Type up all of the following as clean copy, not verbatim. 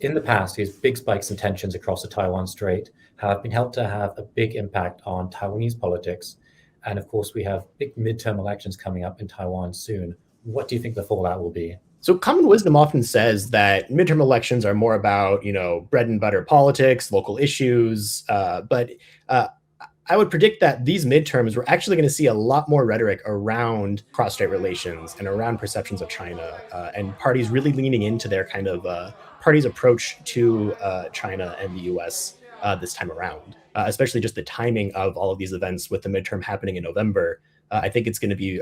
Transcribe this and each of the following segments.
In the past, these big spikes in tensions across the Taiwan Strait have been held to have a big impact on Taiwanese politics. And of course, we have big midterm elections coming up in Taiwan soon. What do you think the fallout will be? So common wisdom often says that midterm elections are more about, bread and butter politics, local issues. But I would predict that these midterms, we're actually going to see a lot more rhetoric around cross-strait relations and around perceptions of China, and parties really leaning into their kind of party's approach to China and the US this time around, especially just the timing of all of these events with the midterm happening in November. I think it's going to be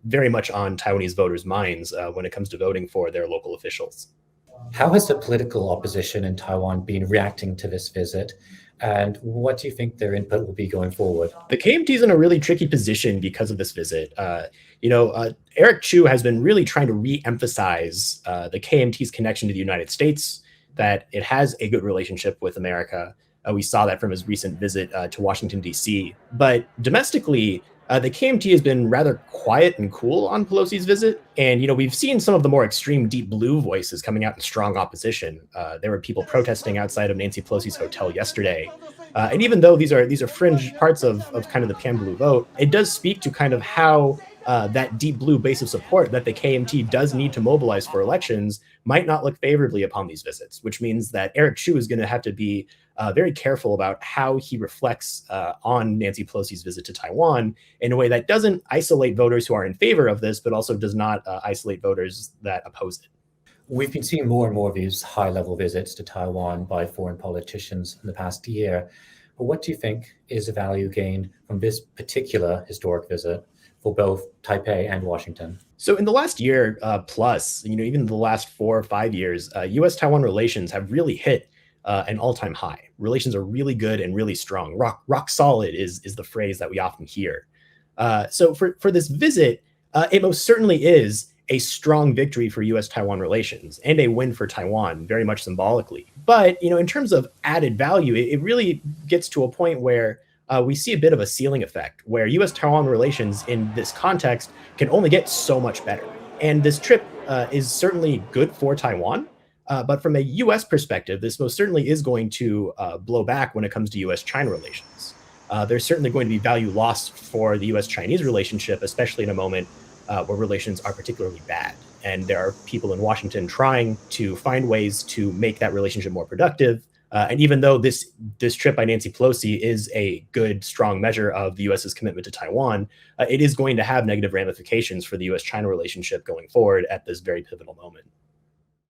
very much on Taiwanese voters' minds when it comes to voting for their local officials. How has the political opposition in Taiwan been reacting to this visit? And what do you think their input will be going forward? The KMT is in a really tricky position because of this visit. Eric Chu has been really trying to re-emphasize the KMT's connection to the United States, that it has a good relationship with America. We saw that from his recent visit to Washington, D.C. But domestically, the KMT has been rather quiet and cool on Pelosi's visit. And, we've seen some of the more extreme deep blue voices coming out in strong opposition. There were people protesting outside of Nancy Pelosi's hotel yesterday. And even though these are fringe parts of kind of the pan blue vote, it does speak to kind of how that deep blue base of support that the KMT does need to mobilize for elections might not look favorably upon these visits, which means that Eric Chu is going to have to be very careful about how he reflects on Nancy Pelosi's visit to Taiwan in a way that doesn't isolate voters who are in favor of this, but also does not isolate voters that oppose it. We've been seeing more and more of these high-level visits to Taiwan by foreign politicians in the past year. But what do you think is the value gained from this particular historic visit for both Taipei and Washington? So in the last year plus, even the last 4 or 5 years, U.S.-Taiwan relations have really hit an all-time high. Relations are really good and really strong. Rock solid is the phrase that we often hear. So for this visit, it most certainly is a strong victory for U.S.-Taiwan relations and a win for Taiwan, very much symbolically. But in terms of added value, it really gets to a point where we see a bit of a ceiling effect, where U.S.-Taiwan relations in this context can only get so much better. And this trip is certainly good for Taiwan. But from a U.S. perspective, this most certainly is going to blow back when it comes to U.S.-China relations. There's certainly going to be value lost for the U.S.-Chinese relationship, especially in a moment where relations are particularly bad. And there are people in Washington trying to find ways to make that relationship more productive. And even though this trip by Nancy Pelosi is a good, strong measure of the U.S.'s commitment to Taiwan, it is going to have negative ramifications for the U.S.-China relationship going forward at this very pivotal moment.